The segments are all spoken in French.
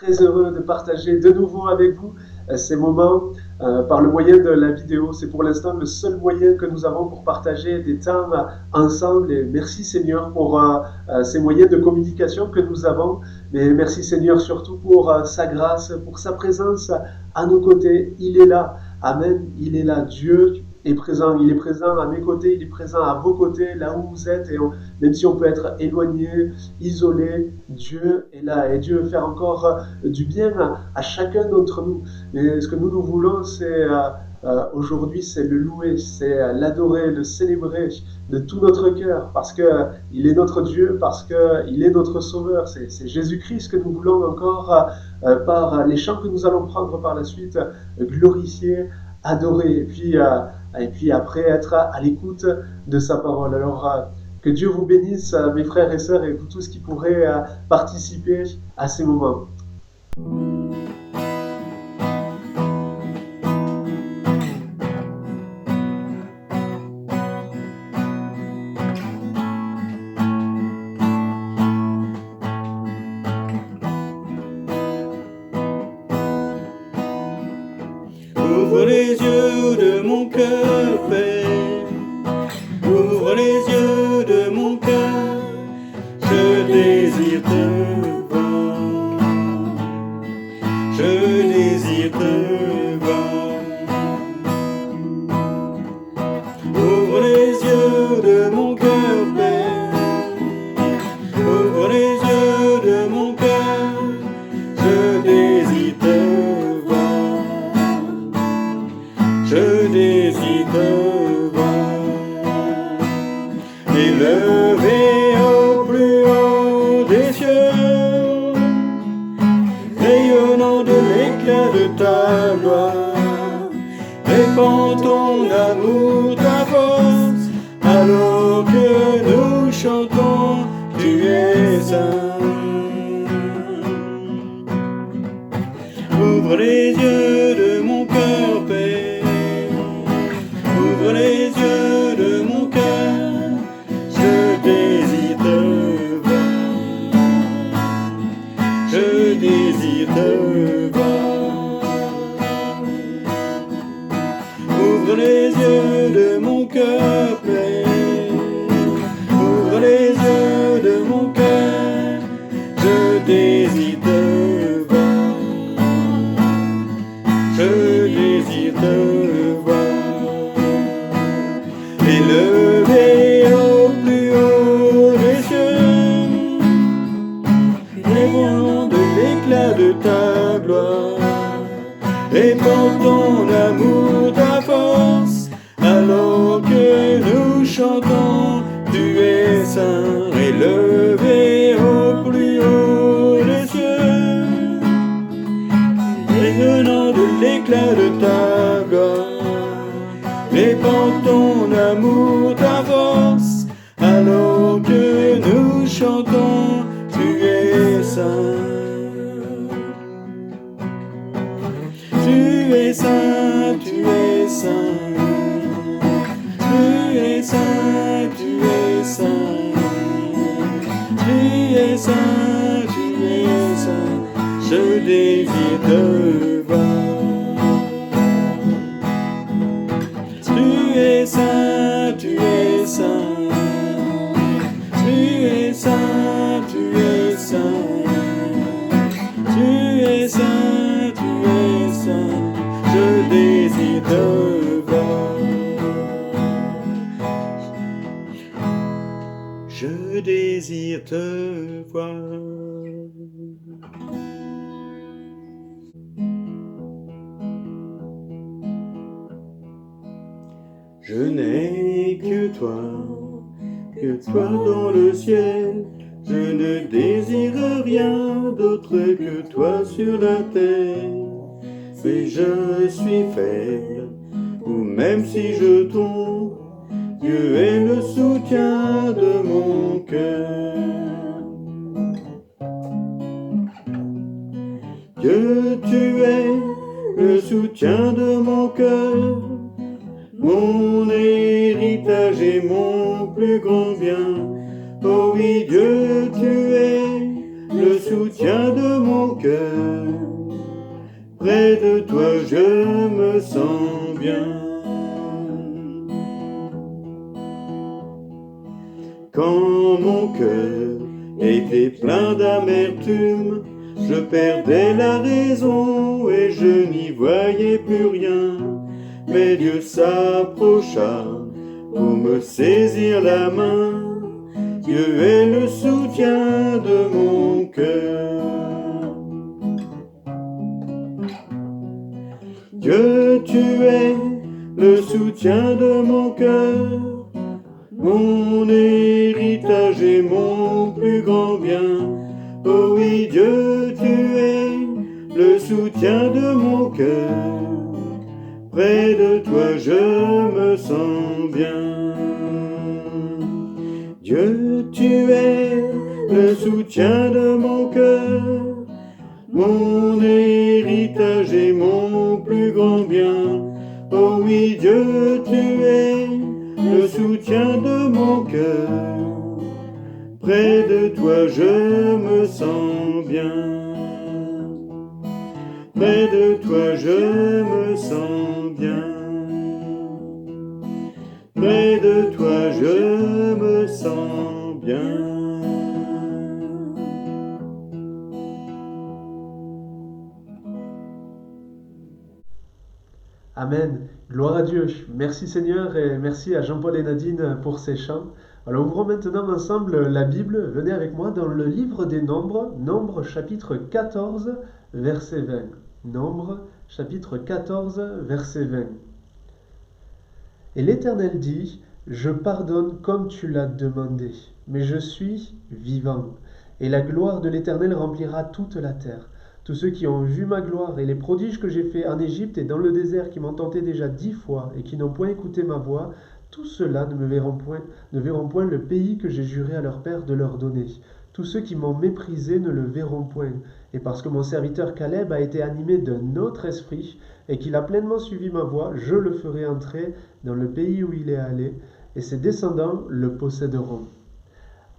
très heureux de partager de nouveau avec vous ces moments par le moyen de la vidéo. C'est pour l'instant le seul moyen que nous avons pour partager des temps ensemble. Et merci Seigneur pour ces moyens de communication que nous avons. Mais merci Seigneur surtout pour sa grâce, pour sa présence à nos côtés. Il est là. Amen. Il est là. Dieu est présent. Il est présent à mes côtés. Il est présent à vos côtés, là où vous êtes. Et même si on peut être éloigné, isolé, Dieu est là. Et Dieu veut faire encore du bien à chacun d'entre nous. Mais ce que nous voulons, c'est aujourd'hui, c'est le louer, c'est l'adorer, le célébrer de tout notre cœur, parce qu'il est notre Dieu, parce qu'il est notre Sauveur. C'est Jésus-Christ que nous voulons encore, par les chants que nous allons prendre par la suite, glorifier, adorer, et puis après être à l'écoute de sa parole. Alors, que Dieu vous bénisse, mes frères et sœurs, et vous tous qui pourrez participer à ces moments. Ouvre les yeux de mon cœur, Père, ouvre les yeux de mon cœur, je désire te voir, je désire te voir. Ouvre les yeux de mon cœur, Père, ouvre les yeux de mon cœur, je désire te voir, je désire te voir. Élevé au plus haut des cieux, rayonnant de l'éclat de ta gloire, répand ton amour, ta force, alors que nous chantons, tu es saint. Ouvre les yeux de mon cœur, Père, ouvre les yeux de mon cœur, je désire te voir, je désire te voir. Ouvre les yeux de mon cœur, Père, ouvre les yeux de mon cœur, je désire te voir, je désire te voir. Élevé au plus haut des cieux, rayonnant de l'éclat de ta gloire, répand ton amour, ta force, alors que nous chantons, tu es saint. Élevé au plus haut des cieux, rayonnant de l'éclat de ta gloire, répand ton amour, ta force, alors que nous chantons, tu es saint. Tu es saint, tu es saint, tu es saint, tu es saint, tu es saint, tu es saint, je désire te voir. Tu es saint, tu es saint, tu es saint, tu es saint, tu es saint, tu es saint, je désire te voir, je désire te voir. Je n'ai que toi dans le ciel, je ne désire rien d'autre que toi sur la terre. Mais je suis faible, ou même si je tombe, Dieu est le soutien de mon cœur. Dieu, tu es le soutien de mon cœur, mon héritage et mon plus grand bien. Oh oui, Dieu, tu es le soutien soutien de mon cœur. Près de toi je me sens bien. Quand mon cœur était plein d'amertume, je perdais la raison et je n'y voyais plus rien. Mais Dieu s'approcha pour me saisir la main. Dieu est le soutien de mon cœur. Dieu, tu es le soutien de mon cœur, mon héritage et mon plus grand bien. Oh oui, Dieu, tu es le soutien de mon cœur. Près de toi je me sens bien. Dieu, tu es le soutien de mon cœur, mon héritage et mon plus grand bien. Oh oui, Dieu, tu es le soutien de mon cœur. Près de toi je me sens bien. Près de toi je me sens bien. Près de toi je me sens bien. Amen. Gloire à Dieu. Merci Seigneur et merci à Jean-Paul et Nadine pour ces chants. Alors ouvrons maintenant ensemble la Bible. Venez avec moi dans le livre des Nombres, Nombres chapitre 14, verset 20. Nombres chapitre 14, verset 20. Et l'Éternel dit, je pardonne comme tu l'as demandé, mais je suis vivant. Et la gloire de l'Éternel remplira toute la terre. Tous ceux qui ont vu ma gloire et les prodiges que j'ai faits en Égypte et dans le désert, qui m'ont tenté déjà 10 fois et qui n'ont point écouté ma voix, tous ceux-là ne verront point le pays que j'ai juré à leur père de leur donner. Tous ceux qui m'ont méprisé ne le verront point. Et parce que mon serviteur Caleb a été animé d'un autre esprit et qu'il a pleinement suivi ma voix, je le ferai entrer dans le pays où il est allé, et ses descendants le posséderont.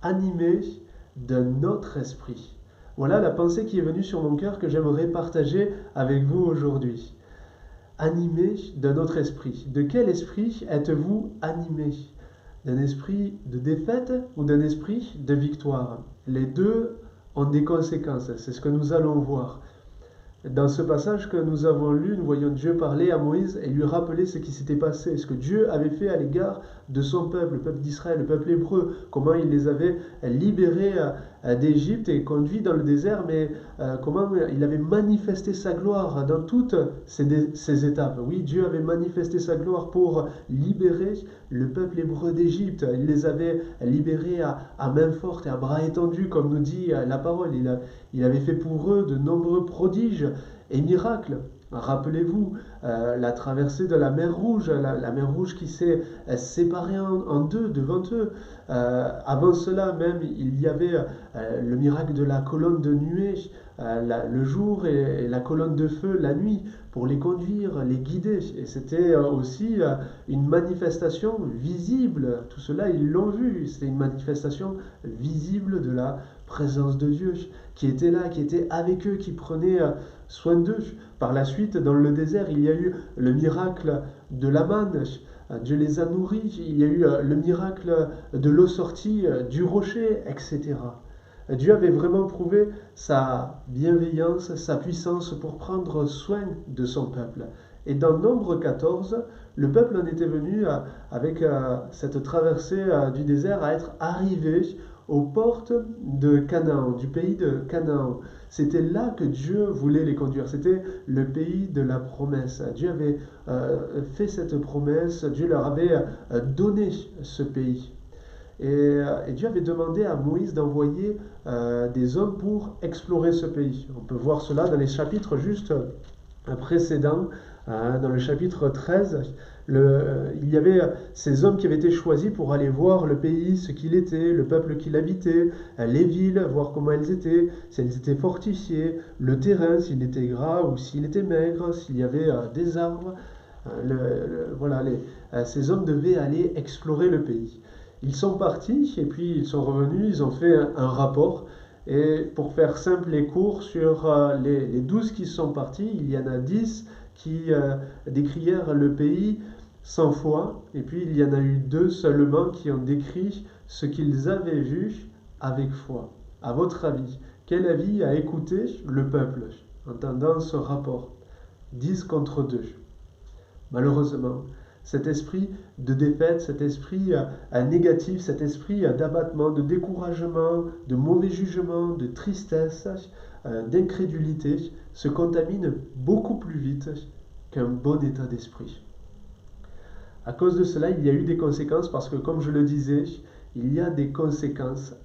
Animé d'un autre esprit. Voilà la pensée qui est venue sur mon cœur que j'aimerais partager avec vous aujourd'hui. Animé d'un autre esprit. De quel esprit êtes-vous animé? D'un esprit de défaite ou d'un esprit de victoire? Les deux ont des conséquences, c'est ce que nous allons voir. Dans ce passage que nous avons lu, nous voyons Dieu parler à Moïse et lui rappeler ce qui s'était passé, ce que Dieu avait fait à l'égard de son peuple, le peuple d'Israël, le peuple hébreu, comment il les avait libérés d'Égypte et conduits dans le désert, mais comment il avait manifesté sa gloire dans toutes ces étapes. Oui, Dieu avait manifesté sa gloire pour libérer le peuple hébreu d'Égypte. Il les avait libérés à main forte et à bras étendus, comme nous dit la parole. Il avait fait pour eux de nombreux prodiges et miracles. Rappelez-vous la traversée de la mer Rouge, la mer Rouge qui s'est séparée en deux devant eux. Avant cela même, il y avait le miracle de la colonne de nuée le jour et la colonne de feu la nuit pour les conduire, les guider. Et c'était aussi une manifestation visible. Tout cela, ils l'ont vu. C'était une manifestation visible de la présence de Dieu qui était là, qui était avec eux, qui prenait soin d'eux. Par la suite, dans le désert, il y a eu le miracle de la manne. Dieu les a nourris. Il y a eu le miracle de l'eau sortie du rocher, etc. Dieu avait vraiment prouvé sa bienveillance, sa puissance pour prendre soin de son peuple. Et dans Nombre 14, le peuple en était venu avec cette traversée du désert à être arrivé aux portes de Canaan, du pays de Canaan. C'était là que Dieu voulait les conduire. C'était le pays de la promesse. Dieu avait fait cette promesse. Dieu leur avait donné ce pays. Et Dieu avait demandé à Moïse d'envoyer des hommes pour explorer ce pays. On peut voir cela dans les chapitres juste précédents. Dans le chapitre 13, il y avait ces hommes qui avaient été choisis pour aller voir le pays, ce qu'il était, le peuple qui l'habitait, les villes, voir comment elles étaient, si elles étaient fortifiées, le terrain, s'il était gras ou s'il était maigre, s'il y avait des arbres. Ces hommes devaient aller explorer le pays. Ils sont partis et puis ils sont revenus, ils ont fait un rapport. Et pour faire simple et court, sur les 12 qui sont partis, il y en a 10 qui décrièrent le pays sans foi, et puis il y en a eu 2 seulement qui ont décrit ce qu'ils avaient vu avec foi. À votre avis, quel avis a écouté le peuple, entendant ce rapport? 10 contre 2. Malheureusement, cet esprit de défaite, cet esprit négatif, cet esprit d'abattement, de découragement, de mauvais jugement, de tristesse, d'incrédulité, se contamine beaucoup plus vite qu'un bon état d'esprit. À cause de cela, il y a eu des conséquences parce que, comme je le disais, il y a des conséquences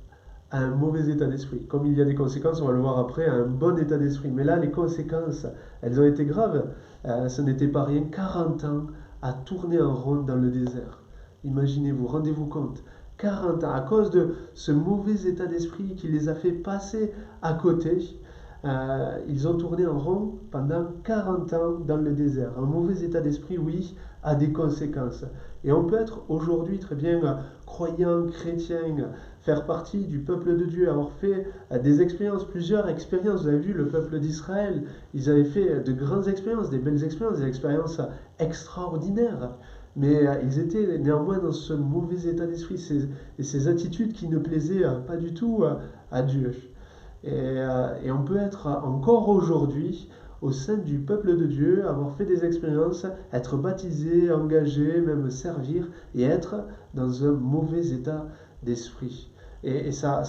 à un mauvais état d'esprit. Comme il y a des conséquences, on va le voir après, à un bon état d'esprit. Mais là, les conséquences, elles ont été graves. Ce n'était pas rien, 40 ans à tourner en rond dans le désert. Imaginez-vous, rendez-vous compte. 40 ans, à cause de ce mauvais état d'esprit qui les a fait passer à côté, ils ont tourné en rond pendant 40 ans dans le désert. Un mauvais état d'esprit, oui, a des conséquences. Et on peut être aujourd'hui très bien croyant, chrétien, faire partie du peuple de Dieu, avoir fait des expériences, plusieurs expériences. Vous avez vu le peuple d'Israël, ils avaient fait de grandes expériences, des belles expériences, des expériences extraordinaires. Mais ils étaient néanmoins dans ce mauvais état d'esprit, ces attitudes qui ne plaisaient pas du tout à Dieu. Et on peut être encore aujourd'hui au sein du peuple de Dieu, avoir fait des expériences, être baptisé, engagé, même servir, et être dans un mauvais état d'esprit. Et ça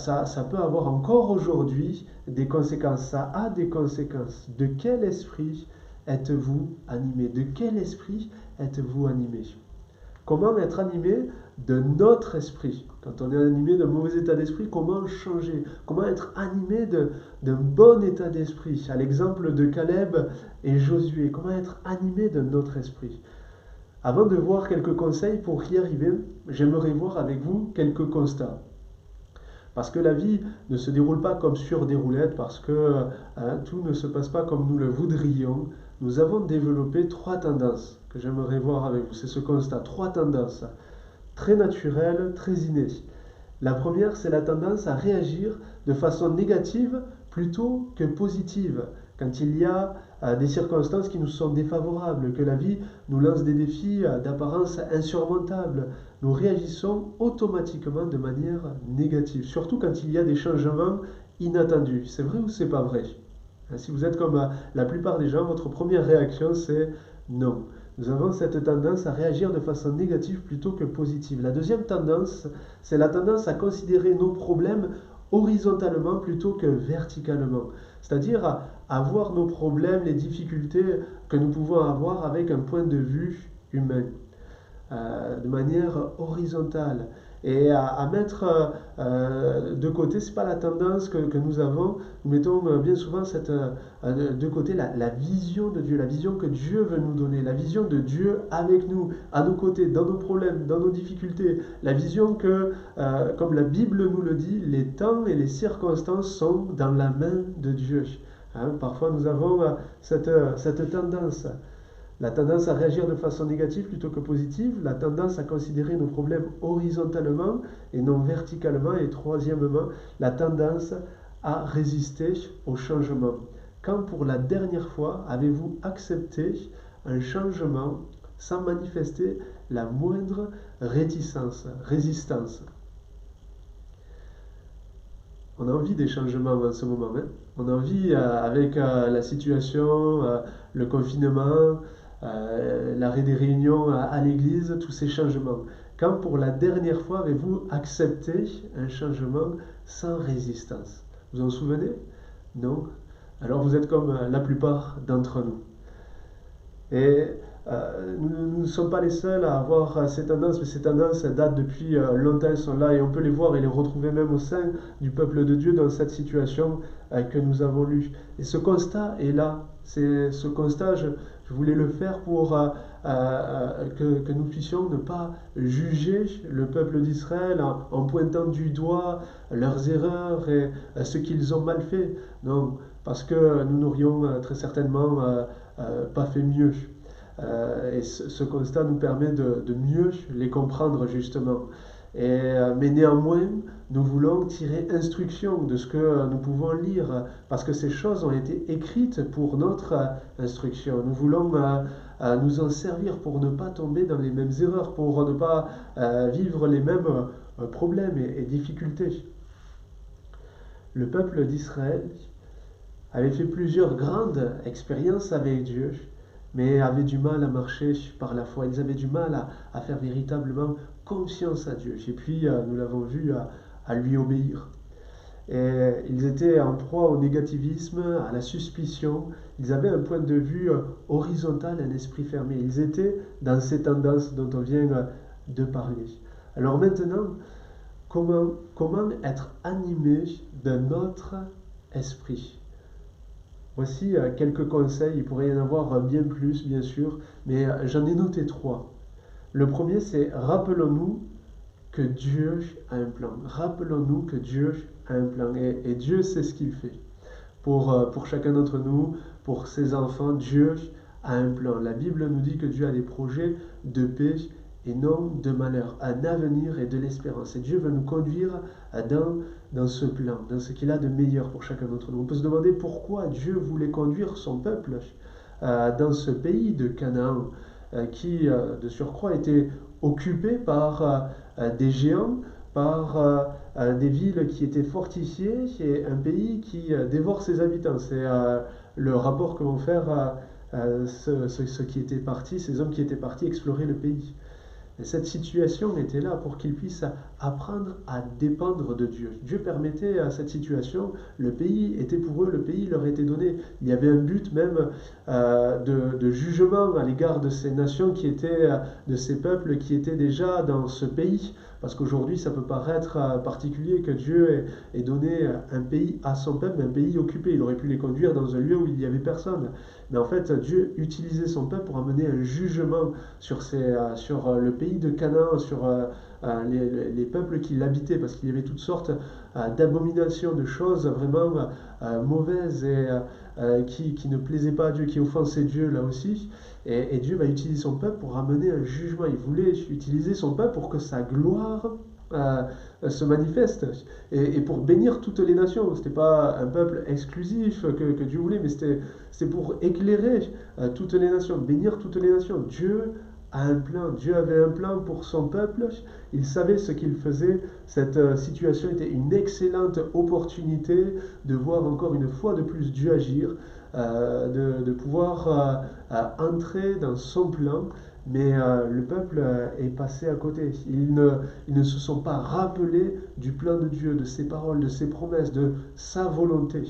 peut avoir encore aujourd'hui des conséquences. Ça a des conséquences. De quel esprit êtes-vous animé? De quel esprit êtes-vous animé? Comment être animé de notre esprit? Quand on est animé d'un mauvais état d'esprit, comment changer? Comment être animé d'un bon état d'esprit? À l'exemple de Caleb et Josué, comment être animé de notre esprit? Avant de voir quelques conseils pour y arriver, j'aimerais voir avec vous quelques constats. Parce que la vie ne se déroule pas comme sur des roulettes, parce que tout ne se passe pas comme nous le voudrions. Nous avons développé 3 tendances que j'aimerais voir avec vous. C'est ce constat, 3 tendances très naturelles, très innées. La première, c'est la tendance à réagir de façon négative plutôt que positive. Quand il y a des circonstances qui nous sont défavorables, que la vie nous lance des défis d'apparence insurmontables, nous réagissons automatiquement de manière négative, surtout quand il y a des changements inattendus. C'est vrai ou c'est pas vrai? Si vous êtes comme la plupart des gens, votre première réaction c'est non. Nous avons cette tendance à réagir de façon négative plutôt que positive. La deuxième tendance, c'est la tendance à considérer nos problèmes horizontalement plutôt que verticalement. C'est-à-dire à voir nos problèmes, les difficultés que nous pouvons avoir avec un point de vue humain, de manière horizontale. Et à mettre de côté, ce n'est pas la tendance que nous avons. Nous mettons bien souvent de côté la vision de Dieu, la vision que Dieu veut nous donner, la vision de Dieu avec nous, à nos côtés, dans nos problèmes, dans nos difficultés. La vision que, comme la Bible nous le dit, les temps et les circonstances sont dans la main de Dieu. Parfois nous avons cette tendance. La tendance à réagir de façon négative plutôt que positive, la tendance à considérer nos problèmes horizontalement et non verticalement, et troisièmement, la tendance à résister au changement. Quand pour la dernière fois avez-vous accepté un changement sans manifester la moindre résistance? On a envie des changements en ce moment. On a envie, avec la situation, le confinement, l'arrêt des réunions à l'église, tous ces changements. Quand pour la dernière fois avez-vous accepté un changement sans résistance? Vous en souvenez? Non? Alors vous êtes comme la plupart d'entre nous. Et nous ne sommes pas les seuls à avoir ces tendances, mais ces tendances datent depuis longtemps, elles sont là et on peut les voir et les retrouver même au sein du peuple de Dieu dans cette situation que nous avons lue. Et ce constat est là. C'est ce constat, je voulais le faire pour que nous puissions ne pas juger le peuple d'Israël en pointant du doigt leurs erreurs et ce qu'ils ont mal fait. Non, parce que nous n'aurions très certainement pas fait mieux. Et ce constat nous permet de mieux les comprendre justement. Mais néanmoins, nous voulons tirer instruction de ce que nous pouvons lire, parce que ces choses ont été écrites pour notre instruction. Nous voulons nous en servir pour ne pas tomber dans les mêmes erreurs, pour ne pas vivre les mêmes problèmes et difficultés. Le peuple d'Israël avait fait plusieurs grandes expériences avec Dieu, mais avaient du mal à marcher par la foi. Ils avaient du mal à faire véritablement confiance à Dieu. Et puis, nous l'avons vu, à lui obéir. Et ils étaient en proie au négativisme, à la suspicion. Ils avaient un point de vue horizontal, un esprit fermé. Ils étaient dans ces tendances dont on vient de parler. Alors maintenant, comment être animé d'un autre esprit? Voici quelques conseils, il pourrait y en avoir bien plus, bien sûr, mais j'en ai noté 3. Le premier, c'est rappelons-nous que Dieu a un plan. Rappelons-nous que Dieu a un plan. Et Dieu sait ce qu'il fait. Pour chacun d'entre nous, pour ses enfants, Dieu a un plan. La Bible nous dit que Dieu a des projets de paix et non de malheur, un avenir et de l'espérance. Et Dieu veut nous conduire dans ce plan, dans ce qu'il a de meilleur pour chacun d'entre nous. On peut se demander pourquoi Dieu voulait conduire son peuple dans ce pays de Canaan, qui, de surcroît, était occupé par des géants, par des villes qui étaient fortifiées, et un pays qui dévore ses habitants. C'est le rapport que vont faire ceux qui étaient partis, ces hommes qui étaient partis explorer le pays. Et cette situation était là pour qu'ils puissent apprendre à dépendre de Dieu. Dieu permettait à cette situation, le pays était pour eux, le pays leur était donné. Il y avait un but même de jugement à l'égard de ces nations qui étaient, de ces peuples qui étaient déjà dans ce pays. Parce qu'aujourd'hui, ça peut paraître particulier que Dieu ait donné un pays à son peuple, un pays occupé. Il aurait pu les conduire dans un lieu où il n'y avait personne. Mais en fait, Dieu utilisait son peuple pour amener un jugement sur le pays de Canaan, sur les peuples qui l'habitaient, parce qu'il y avait toutes sortes d'abominations, de choses vraiment mauvaises et qui ne plaisaient pas à Dieu, qui offensaient Dieu là aussi. Et Dieu va utiliser son peuple pour amener un jugement. Il voulait utiliser son peuple pour que sa gloire se manifeste et pour bénir toutes les nations. Ce n'était pas un peuple exclusif que Dieu voulait, mais c'était pour éclairer toutes les nations, bénir toutes les nations. Dieu a un plan. Dieu avait un plan pour son peuple. Il savait ce qu'il faisait. Cette situation était une excellente opportunité de voir encore une fois de plus Dieu agir, de pouvoir entrer dans son plan. Mais le peuple est passé à côté. Ils ne se sont pas rappelés du plan de Dieu, de ses paroles, de ses promesses, de sa volonté.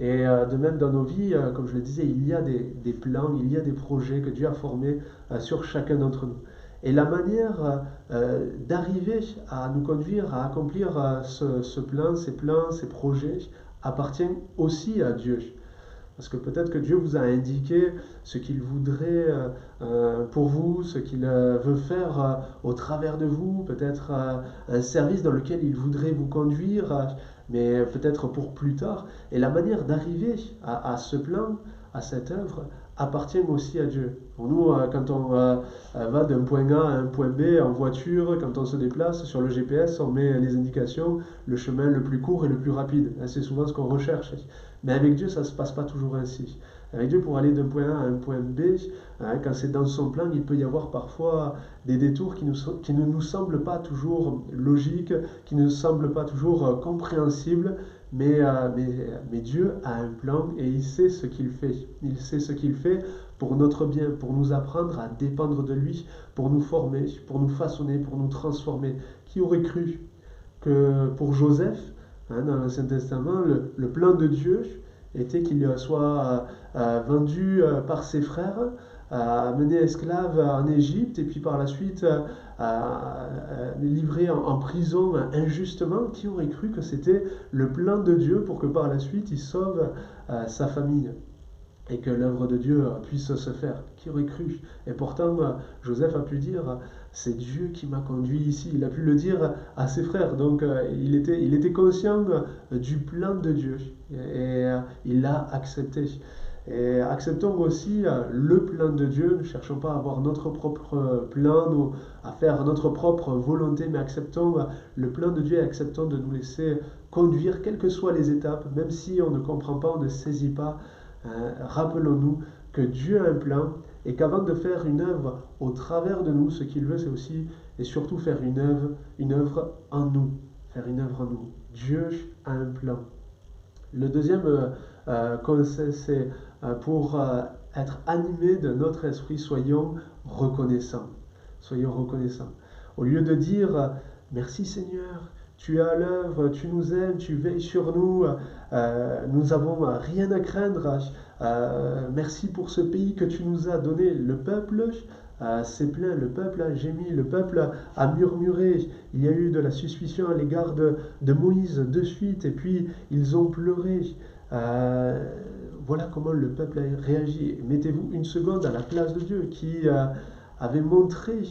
Et de même dans nos vies, comme je le disais, il y a des plans, il y a des projets que Dieu a formés sur chacun d'entre nous. Et la manière d'arriver à nous conduire à accomplir ce plan, ces projets, appartient aussi à Dieu. Parce que peut-être que Dieu vous a indiqué ce qu'il voudrait pour vous, ce qu'il veut faire au travers de vous, peut-être un service dans lequel il voudrait vous conduire, mais peut-être pour plus tard. Et la manière d'arriver à ce plan, à cette œuvre, appartient aussi à Dieu. Pour nous, quand on va d'un point A à un point B en voiture, quand on se déplace sur le GPS, on met les indications, le chemin le plus court et le plus rapide. C'est souvent ce qu'on recherche. Mais avec Dieu, ça ne se passe pas toujours ainsi. Avec Dieu, pour aller d'un point A à un point B, quand c'est dans son plan, il peut y avoir parfois des détours qui ne nous semblent pas toujours logiques, qui ne nous semblent pas toujours compréhensibles, mais Dieu a un plan et il sait ce qu'il fait. Il sait ce qu'il fait pour notre bien, pour nous apprendre à dépendre de lui, pour nous former, pour nous façonner, pour nous transformer. Qui aurait cru que pour Joseph, dans l'Ancien Testament, le plan de Dieu était qu'il soit vendu par ses frères, mené esclave en Égypte et puis par la suite livré en prison injustement. Qui aurait cru que c'était le plan de Dieu pour que par la suite il sauve sa famille et que l'œuvre de Dieu puisse se faire? Qui aurait cru? Et pourtant, Joseph a pu dire, c'est Dieu qui m'a conduit ici. Il a pu le dire à ses frères. Donc, il était conscient du plan de Dieu et il l'a accepté. Et acceptons aussi le plan de Dieu. Ne cherchons pas à avoir notre propre plan ou à faire notre propre volonté, mais acceptons le plan de Dieu et acceptons de nous laisser conduire, quelles que soient les étapes, même si on ne comprend pas, on ne saisit pas. Rappelons-nous que Dieu a un plan et qu'avant de faire une œuvre au travers de nous, ce qu'il veut, c'est aussi et surtout faire une œuvre en nous. Faire une œuvre en nous. Dieu a un plan. Le deuxième conseil, c'est pour être animé de notre esprit, soyons reconnaissants. Soyons reconnaissants. Au lieu de dire merci Seigneur, tu es à l'œuvre, tu nous aimes, tu veilles sur nous, nous n'avons rien à craindre. Merci pour ce pays que tu nous as donné. Le peuple s'est plaint, le peuple a gémi, le peuple a murmuré. Il y a eu de la suspicion à l'égard de Moïse de suite, et puis ils ont pleuré. Voilà comment le peuple a réagi. Mettez-vous une seconde à la place de Dieu qui avait montré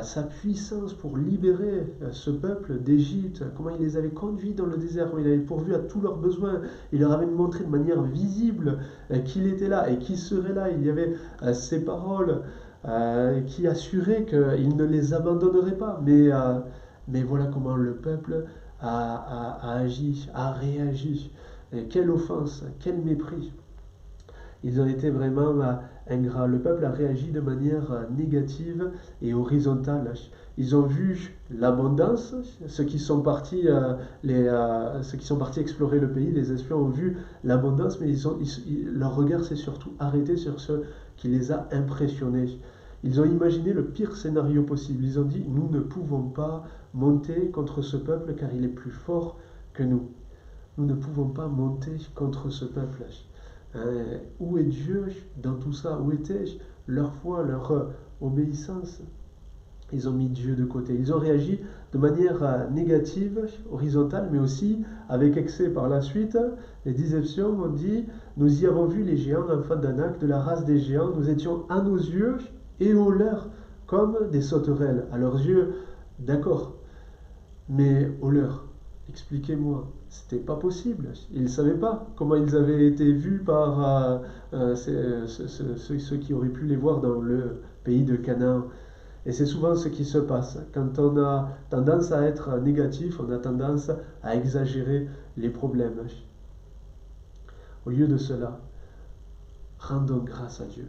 sa puissance pour libérer ce peuple d'Égypte, comment il les avait conduits dans le désert, comment il avait pourvu à tous leurs besoins, il leur avait montré de manière visible qu'il était là et qu'il serait là. Il y avait ces paroles qui assuraient qu'il ne les abandonnerait pas, mais voilà comment le peuple a agi, a réagi. Et quelle offense, quel mépris. Ils ont été vraiment ingrats. Le peuple a réagi de manière négative et horizontale. Ils ont vu l'abondance, ceux qui sont partis explorer le pays, les espions ont vu l'abondance, mais leur regard s'est surtout arrêté sur ce qui les a impressionnés. Ils ont imaginé le pire scénario possible. Ils ont dit, nous ne pouvons pas monter contre ce peuple car il est plus fort que nous. Nous ne pouvons pas monter contre ce peuple. Où est Dieu dans tout ça? Où était leur foi, leur obéissance? Ils ont mis Dieu de côté. Ils ont réagi de manière négative, horizontale, mais aussi avec excès par la suite. Les 10 espions ont dit, nous y avons vu les géants, enfants d'Anak, de la race des géants. Nous étions à nos yeux et aux leurs comme des sauterelles. À leurs yeux, d'accord, mais aux leurs. Expliquez-moi, c'était pas possible. Ils ne savaient pas comment ils avaient été vus par ceux qui auraient pu les voir dans le pays de Canaan. Et c'est souvent ce qui se passe. Quand on a tendance à être négatif, on a tendance à exagérer les problèmes. Au lieu de cela, rendons grâce à Dieu.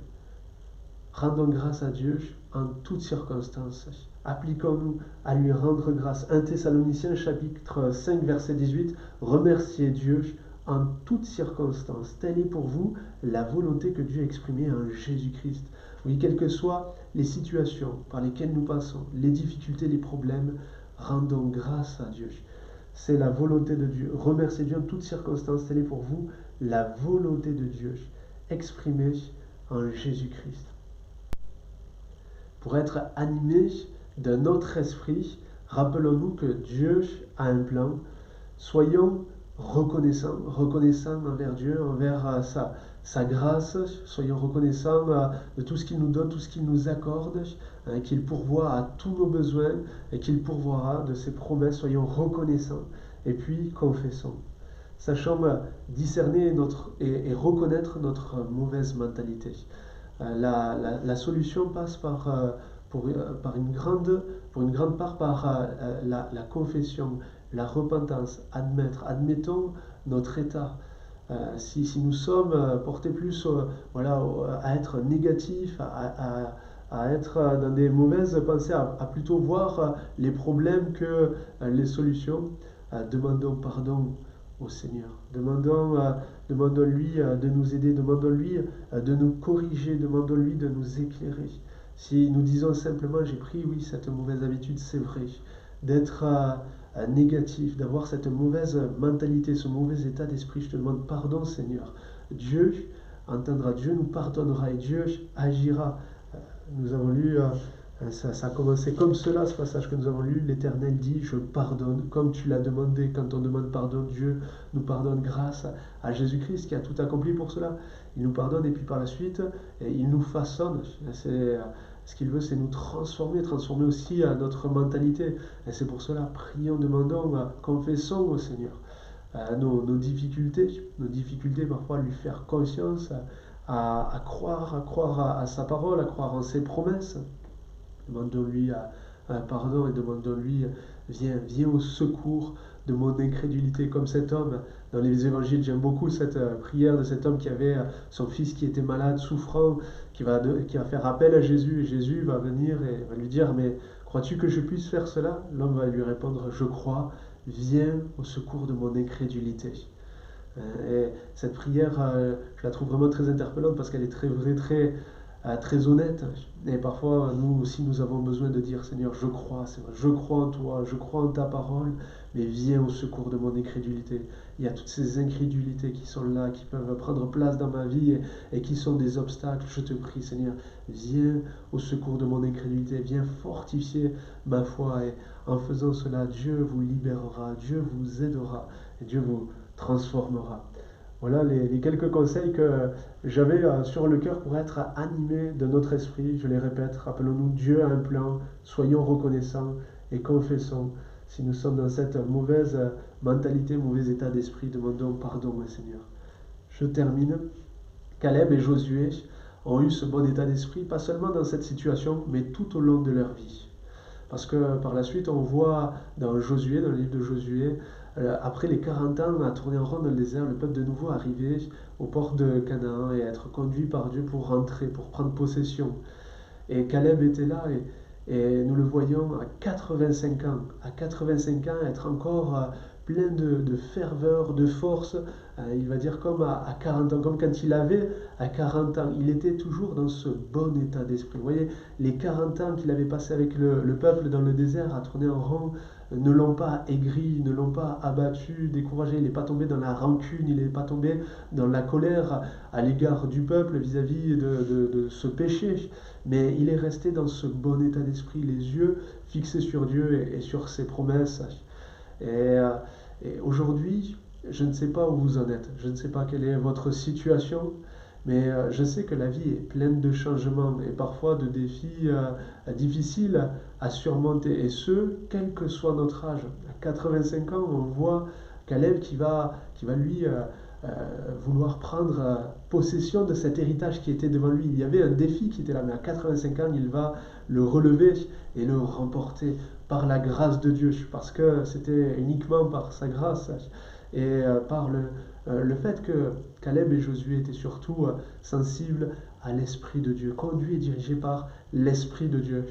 Rendons grâce à Dieu en toutes circonstances. Appliquons-nous à lui rendre grâce. 1 Thessaloniciens chapitre 5 verset 18. Remerciez Dieu en toutes circonstances. Telle est pour vous la volonté que Dieu a exprimée en Jésus-Christ. Oui, quelles que soient les situations par lesquelles nous passons, les difficultés, les problèmes, rendons grâce à Dieu. C'est la volonté de Dieu. Remerciez Dieu en toutes circonstances. Telle est pour vous la volonté de Dieu exprimée en Jésus-Christ. Pour être animé d'un autre esprit, rappelons-nous que Dieu a un plan. Soyons reconnaissants envers Dieu, envers sa grâce. Soyons reconnaissants de tout ce qu'il nous donne, tout ce qu'il nous accorde, qu'il pourvoit à tous nos besoins et qu'il pourvoira de ses promesses. Soyons reconnaissants et puis confessons. Sachons discerner et reconnaître notre mauvaise mentalité. La solution passe pour une grande part par la confession, la repentance, admettons notre état. Si nous sommes portés plus à être négatifs, à être dans des mauvaises pensées, à plutôt voir les problèmes que les solutions, demandons pardon au Seigneur. Demandons-lui de nous aider, demandons-lui de nous corriger, demandons-lui de nous éclairer. Si nous disons simplement j'ai pris, oui, cette mauvaise habitude, c'est vrai, d'être négatif, d'avoir cette mauvaise mentalité, ce mauvais état d'esprit, je te demande pardon Seigneur. Dieu entendra, Dieu nous pardonnera et Dieu agira. Nous avons lu... Ça a commencé comme cela, ce passage que nous avons lu. L'Éternel dit, je pardonne, comme tu l'as demandé. Quand on demande pardon, Dieu nous pardonne grâce à Jésus-Christ qui a tout accompli pour cela. Il nous pardonne et puis par la suite, il nous façonne. Ce qu'il veut, c'est nous transformer aussi notre mentalité. Et c'est pour cela, prions, demandons, confessons au Seigneur nos difficultés parfois lui faire conscience, à croire à sa parole, à croire en ses promesses. Demandons-lui pardon et demandons-lui, viens au secours de mon incrédulité, comme cet homme dans les évangiles. J'aime beaucoup cette prière de cet homme qui avait son fils qui était malade, souffrant, qui va faire appel à Jésus, et Jésus va venir et va lui dire, mais crois-tu que je puisse faire cela? L'homme va lui répondre, je crois, viens au secours de mon incrédulité. Et cette prière, je la trouve vraiment très interpellante parce qu'elle est très vraie, très honnête. Et parfois, nous aussi, nous avons besoin de dire, Seigneur, je crois, c'est vrai, je crois en toi, je crois en ta parole, mais viens au secours de mon incrédulité. Il y a toutes ces incrédulités qui sont là, qui peuvent prendre place dans ma vie et qui sont des obstacles. Je te prie, Seigneur, viens au secours de mon incrédulité, viens fortifier ma foi. Et en faisant cela, Dieu vous libérera, Dieu vous aidera et Dieu vous transformera. Voilà les quelques conseils que j'avais sur le cœur pour être animés de notre esprit. Je les répète, rappelons-nous, Dieu a un plan, soyons reconnaissants et confessons. Si nous sommes dans cette mauvaise mentalité, mauvais état d'esprit, demandons pardon au Seigneur. Je termine. Caleb et Josué ont eu ce bon état d'esprit, pas seulement dans cette situation, mais tout au long de leur vie. Parce que par la suite, on voit dans Josué, dans le livre de Josué, après les 40 ans à tourner en rond dans le désert, le peuple de nouveau arrivé aux portes de Canaan et être conduit par Dieu pour rentrer, pour prendre possession. Et Caleb était là et nous le voyons à 85 ans. À 85 ans, être encore plein de ferveur, de force. Il va dire comme à 40 ans, comme quand il avait à 40 ans. Il était toujours dans ce bon état d'esprit. Vous voyez, les 40 ans qu'il avait passé avec le peuple dans le désert à tourner en rond ne l'ont pas aigri, ne l'ont pas abattu, découragé. Il n'est pas tombé dans la rancune, il n'est pas tombé dans la colère à l'égard du peuple vis-à-vis de ce péché. Mais il est resté dans ce bon état d'esprit, les yeux fixés sur Dieu et sur ses promesses. Et, et aujourd'hui, je ne sais pas où vous en êtes, je ne sais pas quelle est votre situation, mais je sais que la vie est pleine de changements et parfois de défis difficiles à surmonter. Et ce, quel que soit notre âge. À 85 ans, on voit Caleb qui va lui vouloir prendre possession de cet héritage qui était devant lui. Il y avait un défi qui était là, mais à 85 ans, il va le relever et le remporter par la grâce de Dieu, parce que c'était uniquement par sa grâce et par le fait que Caleb et Josué étaient surtout sensibles à l'Esprit de Dieu, conduits et dirigés par l'Esprit de Dieu.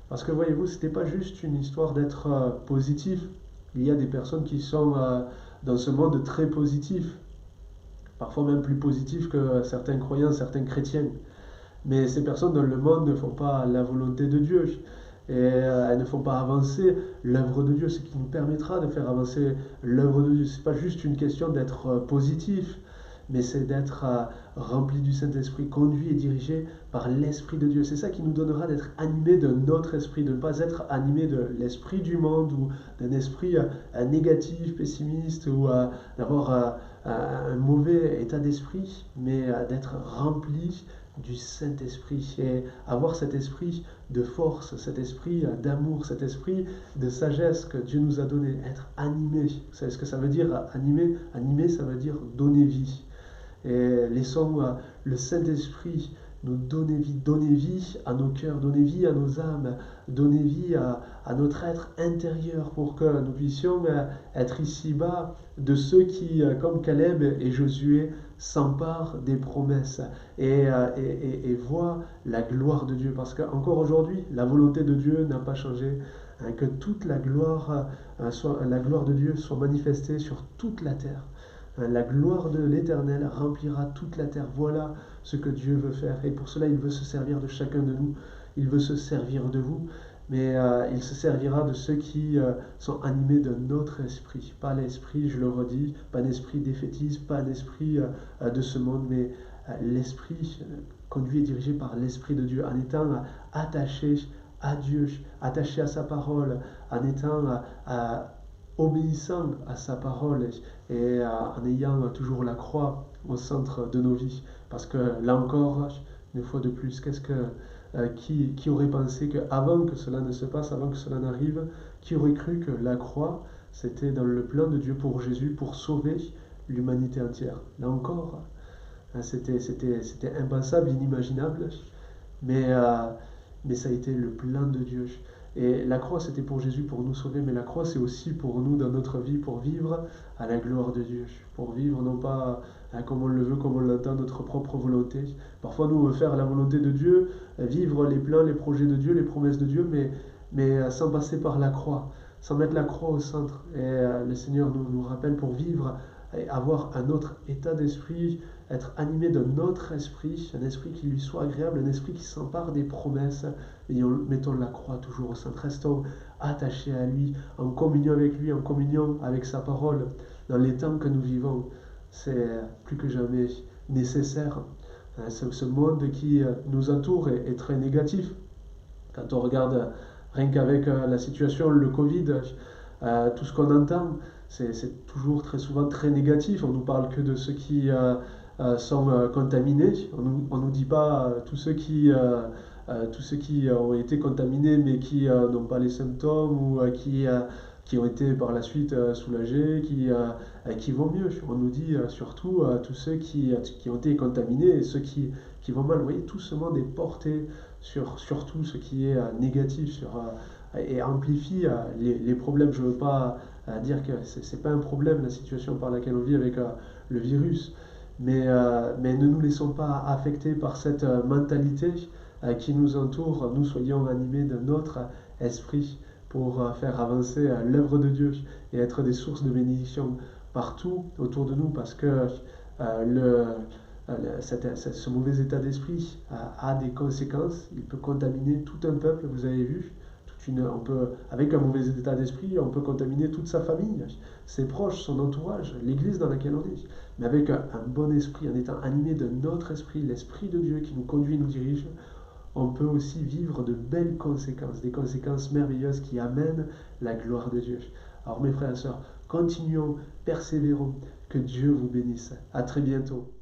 Parce que voyez-vous, ce n'était pas juste une histoire d'être positif. Il y a des personnes qui sont dans ce monde très positif, parfois même plus positif que certains croyants, certains chrétiens. Mais ces personnes dans le monde ne font pas la volonté de Dieu et elles ne font pas avancer l'œuvre de Dieu, ce qui nous permettra de faire avancer l'œuvre de Dieu. Ce n'est pas juste une question d'être positif, mais c'est d'être rempli du Saint-Esprit, conduit et dirigé par l'Esprit de Dieu. C'est ça qui nous donnera d'être animé de notre esprit, de ne pas être animé de l'esprit du monde ou d'un esprit négatif, pessimiste ou d'avoir un mauvais état d'esprit, mais d'être rempli du Saint-Esprit et avoir cet esprit de force, cet esprit d'amour, cet esprit de sagesse que Dieu nous a donné, être animé. Vous savez ce que ça veut dire animer? Animer, ça veut dire donner vie. Et laissons le Saint-Esprit nous donner vie à nos cœurs, donner vie à nos âmes, donner vie à notre être intérieur pour que nous puissions être ici-bas de ceux qui, comme Caleb et Josué, s'emparent des promesses et voient la gloire de Dieu. Parce qu'encore aujourd'hui, la volonté de Dieu n'a pas changé, que toute la gloire de Dieu soit manifestée sur toute la terre. La gloire de l'Éternel remplira toute la terre. Voilà ce que Dieu veut faire. Et pour cela, il veut se servir de chacun de nous. Il veut se servir de vous. Mais il se servira de ceux qui sont animés de notre esprit. Pas l'esprit, je le redis, pas l'esprit défaitiste, pas l'esprit de ce monde, mais l'esprit conduit et dirigé par l'Esprit de Dieu, en étant attaché à Dieu, attaché à sa parole, en étant obéissant à sa parole et en ayant toujours la croix au centre de nos vies. Parce que là encore, une fois de plus, qui aurait pensé qu'avant que cela ne se passe, avant que cela n'arrive, qui aurait cru que la croix, c'était dans le plan de Dieu pour Jésus, pour sauver l'humanité entière. Là encore, C'était impensable, inimaginable, mais, euh, mais ça a été le plan de Dieu. Et la croix, c'était pour Jésus, pour nous sauver, mais la croix, c'est aussi pour nous dans notre vie, pour vivre à la gloire de Dieu, pour vivre non pas comme on le veut, comme on l'entend, notre propre volonté. Parfois, nous, on veut faire la volonté de Dieu, vivre les plans, les projets de Dieu, les promesses de Dieu, mais sans passer par la croix, sans mettre la croix au centre. Et le Seigneur nous rappelle pour vivre et avoir un autre état d'esprit, être animé d'un autre esprit, un esprit qui lui soit agréable, un esprit qui s'empare des promesses, et mettons la croix toujours au centre, restons attachés à lui, en communion avec lui, en communion avec sa parole, dans les temps que nous vivons. C'est plus que jamais nécessaire. Ce monde qui nous entoure est très négatif. Quand on regarde rien qu'avec la situation, le Covid, tout ce qu'on entend, c'est toujours très souvent très négatif. On nous parle que de ceux qui sont contaminés. On nous dit pas tous ceux qui ont été contaminés mais qui n'ont pas les symptômes ou qui ont été par la suite soulagés, qui vont mieux. On nous dit surtout tous ceux qui ont été contaminés et ceux qui vont mal. Vous voyez, tout ce monde est porté sur tout ce qui est négatif et amplifie les problèmes. Je ne veux pas dire que ce n'est pas un problème la situation par laquelle on vit avec le virus, mais ne nous laissons pas affecter par cette mentalité qui nous entoure. Nous soyons animés de notre esprit pour faire avancer l'œuvre de Dieu et être des sources de bénédiction partout autour de nous, parce que ce mauvais état d'esprit a des conséquences. Il peut contaminer tout un peuple, vous avez vu. Avec un mauvais état d'esprit, on peut contaminer toute sa famille, ses proches, son entourage, l'église dans laquelle on est. Mais avec un bon esprit, en étant animé de notre esprit, l'esprit de Dieu qui nous conduit, nous dirige, on peut aussi vivre de belles conséquences, des conséquences merveilleuses qui amènent la gloire de Dieu. Alors mes frères et sœurs, continuons, persévérons, que Dieu vous bénisse. À très bientôt.